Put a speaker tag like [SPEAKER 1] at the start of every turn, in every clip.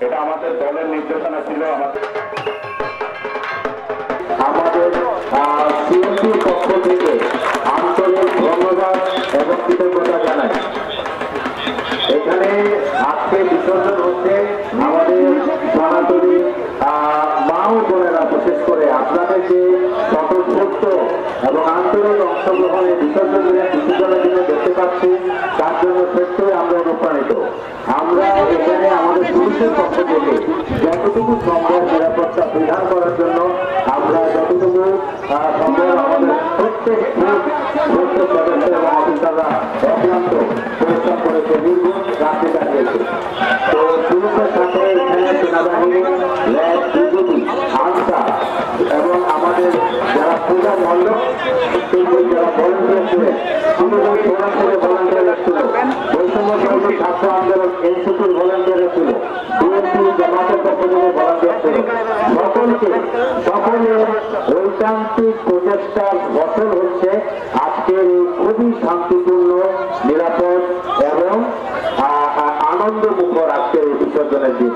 [SPEAKER 1] এটা আমাদের দলের নির্দেশনা ছিল। আমাদের সিএনপির পক্ষ থেকে আন্তরিক ধন্যবাদ এবং কৃতজ্ঞতা জানাই। এখানে আজকে বিসর্জন হচ্ছে আমাদের সনাতনী মা ও বোনেরা, বিশেষ করে আপনাদেরকে স্বতঃস্ফূর্ত এবং আন্তরিক অংশগ্রহণে বিসর্জনের জন্য দেখতে পাচ্ছি, তার জন্য সত্যই আমরা অনুপ্রাণিত। আমরা এখানে আমাদের পুলিশের পক্ষ থেকে যতটুকু সম্ভব নিরাপত্তা বিধান করার জন্য আমরা যতটুকু সম্ভব আমাদের প্রত্যেক সদস্য এবং অফিসাররা অক্লান্ত পরিশ্রম করেছে, নির্ভুল রাখতে দাঁড়িয়েছে। তো পুলিশের সাথে এখানে সেনাবাহিনী, ল্যাব, বিজেপি, আনসা এবং আমাদের যারা পূজা মণ্ডপ, যারা ভলেন্টিয়ার ছিলেন, ভলেন্টিয়ার ছিল, বৈষম্য বিরোধী ছাত্র আন্দোলন এনসিপির ভলেন্টিয়ার ছিল, বিএনপি জামাতের পক্ষ থেকে ভলেন্টিয়ার ছিল, সকলের ঐকান্তিক প্রচেষ্টার ফসল হচ্ছে আজকের এই খুবই শান্তিপূর্ণ, নিরাপদ এবং আনন্দমুখর আজকের এই বিসর্জনের দিন।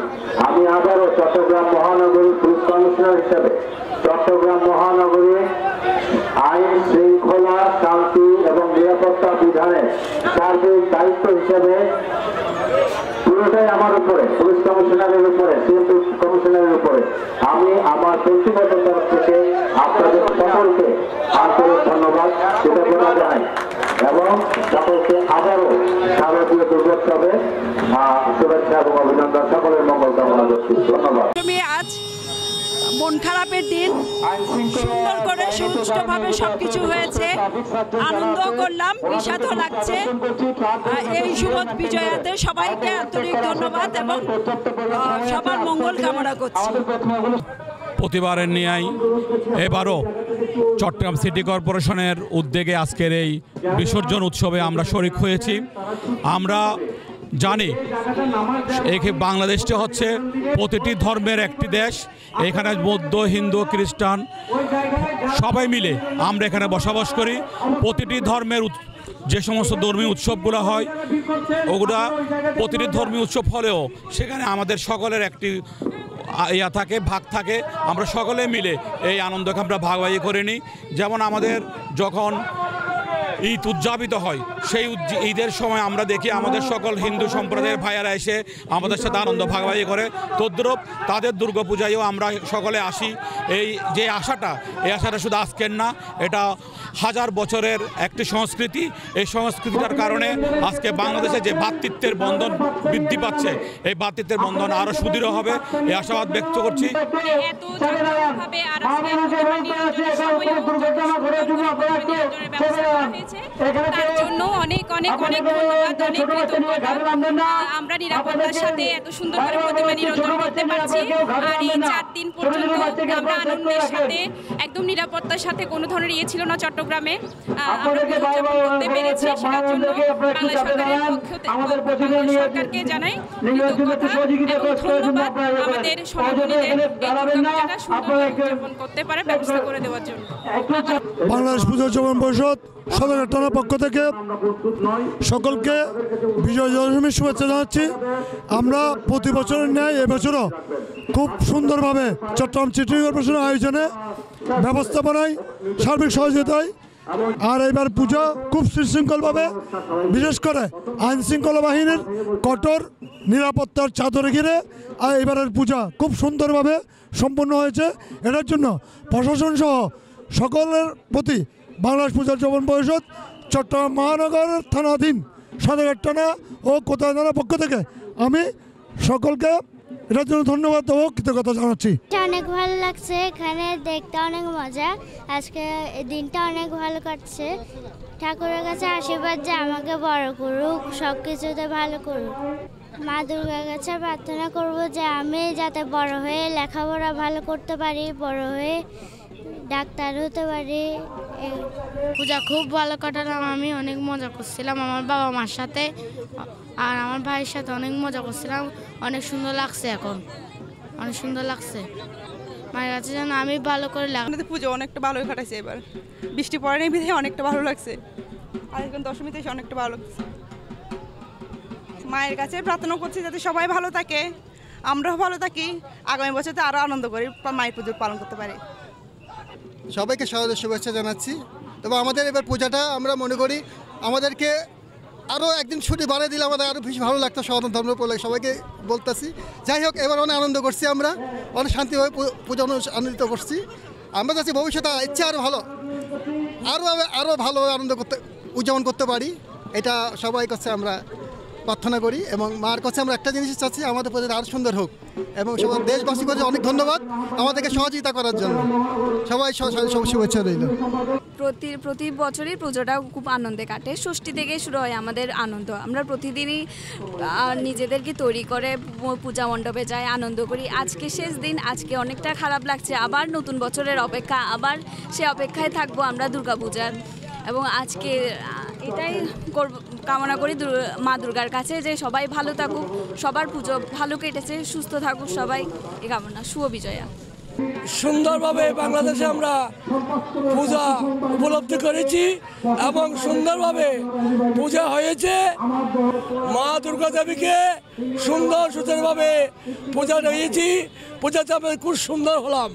[SPEAKER 1] আমি আবারও চট্টগ্রাম মহানগরীর পুলিশ কমিশনার হিসেবে চট্টগ্রাম মহানগরীর আইন শৃঙ্খলা, শান্তি এবং নিরাপত্তা বিধানের সার্বিক দায়িত্ব হিসেবে পুরোটাই আমার উপরে, পুলিশ কমিশনারের উপরে, সিএমপি কমিশনারের উপরে। আমি আমার ব্যক্তিগত তরফ থেকে আপনাদের সকলকে আন্তরিক ধন্যবাদ, কৃতজ্ঞতা জানাই এবং সকলকে আবারও শারদীয় দুর্গোৎসবে শুভেচ্ছা এবং অভিনন্দন, সকলের মঙ্গল কামনা করছি। ধন্যবাদ।
[SPEAKER 2] আজ মন খারাপের দিন, সুন্দর করে সুষ্ঠুভাবে সবকিছু হয়েছে, আনন্দ করলাম, বিষাদও লাগছে। এই শুভ বিজয়াতে সবাইকে আন্তরিক ধন্যবাদ এবং সবার মঙ্গল কামনা করছি।
[SPEAKER 3] প্রতিবারের ন্যায় এবারও চট্টগ্রাম সিটি কর্পোরেশনের উদ্যোগে আজকের এই বিসর্জন উৎসবে আমরা শরিক হয়েছি। আমরা জানি বাংলাদেশটা হচ্ছে প্রতিটি ধর্মের একটি দেশ। এখানে বৌদ্ধ, হিন্দু, খ্রিস্টান সবাই মিলে আমরা এখানে বসবাস করি। প্রতিটি ধর্মের যে সমস্ত ধর্মীয় উৎসবগুলো হয় ওগুলা প্রতিটি ধর্মীয় উৎসব হলেও সেখানে আমাদের সকলের একটি থাকে, ভাগ থাকে। আমরা সকলে মিলে এই আনন্দকে আমরা ভাগাভাগি করে নিই। যেমন আমাদের যখন ঈদ উদযাপিত হয়, সেই ঈদের সময় আমরা দেখি আমাদের সকল হিন্দু সম্প্রদায়ের ভাইয়েরা এসে আমাদের সাথে আনন্দ ভাগাভাগি করে। তদ্রূপ তাদের দুর্গাপূজায়ও আমরা সকলে আসি। এই যে আশাটা, এই আশাটা শুধু আজকের না, এটা হাজার বছরের একটি সংস্কৃতি। এই সংস্কৃতিটার কারণে আজকে বাংলাদেশে যে ভ্রাতৃত্বের বন্ধন বৃদ্ধি পাচ্ছে, এই ভ্রাতৃত্বের বন্ধন আরও সুদৃঢ় হবে এই আশাবাদ ব্যক্ত করছি।
[SPEAKER 4] তার জন্য অনেক অনেক অনেক ধন্যবাদ, অনেক কৃতজ্ঞতা। আমরা নিরাপত্তার সাথে এত সুন্দর করে প্রতিমা নিরঞ্জন করতে পারছি। আর এই 4 দিন পর্যন্ত আমরা আনন্দের সাথে একদম নিরাপত্তার সাথে কোনো ধরনের ছিল না চট্টগ্রামে, আমরা উদযাপন করতে পেরেছি। সেটার জন্য বাংলা সরকারের পক্ষ সরকারকে জানাই কৃতজ্ঞতা এবং ধন্যবাদ আমাদের সনাতনীদের এই সুন্দর উদযাপন করতে পারে ব্যবস্থা করে দেওয়ার জন্য।
[SPEAKER 5] বাংলাদেশ পূজা উদযাপন পরিষদ সদর থানার পক্ষ থেকে সকলকে বিজয় দশমীর শুভেচ্ছা জানাচ্ছি। আমরা প্রতি বছরের ন্যায় এবছরও খুব সুন্দরভাবে চট্টগ্রাম সিটি কর্পোরেশনের আয়োজনে ব্যবস্থাপনায় সার্বিক সহযোগিতায় আর এবার পূজা খুব সুশৃঙ্খলভাবে, বিশেষ করে আইন শৃঙ্খলা বাহিনীর কঠোর নিরাপত্তার চাদরে ঘিরে এবারের পূজা খুব সুন্দরভাবে সম্পন্ন হয়েছে। এটার জন্য প্রশাসন সহ সকলের প্রতি বাংলাদেশ পূজা উদযাপন পরিষদ চট্টগ্রাম মহানগর থানাধীন সদর থানা ও কোতোয়ালি থানার পক্ষ থেকে আমি সকলকে এটার জন্য ধন্যবাদ ও কৃতজ্ঞতা জানাচ্ছি।
[SPEAKER 6] অনেক ভালো লাগছে, এখানে দেখতে অনেক মজা। আজকে দিনটা অনেক ভালো কাটছে। ঠাকুরের কাছে আশীর্বাদ যে আমাকে বড় করুক, সব কিছুতে ভালো করুক। মা দুর্গার কাছে প্রার্থনা করব যে আমি যাতে বড় হয়ে লেখাপড়া ভালো করতে পারি, বড় হয়ে ডাক্তার হতে পারি।
[SPEAKER 7] পূজা খুব ভালো কাটালাম, আমি অনেক মজা করছিলাম আমার বাবা মার সাথে আর আমার ভাইয়ের সাথে অনেক মজা করছিলাম। অনেক সুন্দর লাগছে, এখন অনেক সুন্দর লাগছে। মায়ের কাছে যেন আমি ভালো করে
[SPEAKER 2] পুজো অনেকটা ভালোই কাটাইছে। এবার বৃষ্টি পড়ে নেই বিধে অনেকটা ভালো লাগছে। আর এখন দশমীতে অনেকটা ভালো লাগছে। মায়ের কাছে প্রার্থনা করছি যাতে সবাই ভালো থাকে
[SPEAKER 8] আমরাও ভালো থাকি, আগামী বছর আরও আনন্দ করি, মায়ের পুজো পালন করতে পারি।
[SPEAKER 9] সবাইকে শারদীয় শুভেচ্ছা জানাচ্ছি। তবে আমাদের এবার পূজাটা আমরা মনে করি আমাদেরকে আরও একদিন ছুটি বাড়িয়ে দিলে আমাদের আরও বেশি ভালো লাগতো সনাতন ধর্ম পড়লে, সবাইকে বলতেছি। যাই হোক, এবার অনেক আনন্দ করছি, আমরা অনেক শান্তিভাবে পূজা আনন্দিত করছি। আমরা চাচ্ছি ভবিষ্যতে ইচ্ছে আরও ভালো, আরও ভালোভাবে আনন্দ করতে উদযাপন করতে পারি, এটা সবাই কাছে আমরা প্রার্থনা করি। এবং মার কাছে আমরা একটা জিনিস চাচ্ছি, আমাদের প্রতি আরও সুন্দর হোক। এবং সবার দেশবাসী কাছে অনেক ধন্যবাদ আমাদেরকে সহযোগিতা করার জন্য। সবাই শুভেচ্ছা রইল।
[SPEAKER 10] প্রতি বছরই পুজোটা খুব আনন্দে কাটে। ষষ্ঠী থেকে শুরু হয় আমাদের আনন্দ। আমরা প্রতিদিনই নিজেদেরকে তৈরি করে পূজা মণ্ডপে যাই, আনন্দ করি। আজকে শেষ দিন, আজকে অনেকটা খারাপ লাগছে, আবার নতুন বছরের অপেক্ষা, আবার সে অপেক্ষায় থাকবো আমরা দুর্গাপূজার। এবং আজকে এটাই কামনা করি মা দুর্গার কাছে যে সবাই ভালো থাকুক, সবার পুজো ভালো কেটেছে, সুস্থ থাকুক সবাই, এই কামনা। শুভ বিজয়া।
[SPEAKER 11] সুন্দরভাবে বাংলাদেশে আমরা পূজা উপলব্ধি করেছি এবং সুন্দরভাবে পূজা হয়েছে। মা দুর্গা দেবীকে সুন্দর সুন্দরভাবে পূজা নিয়েছি, পূজাতে আমরা খুব সুন্দর হলাম।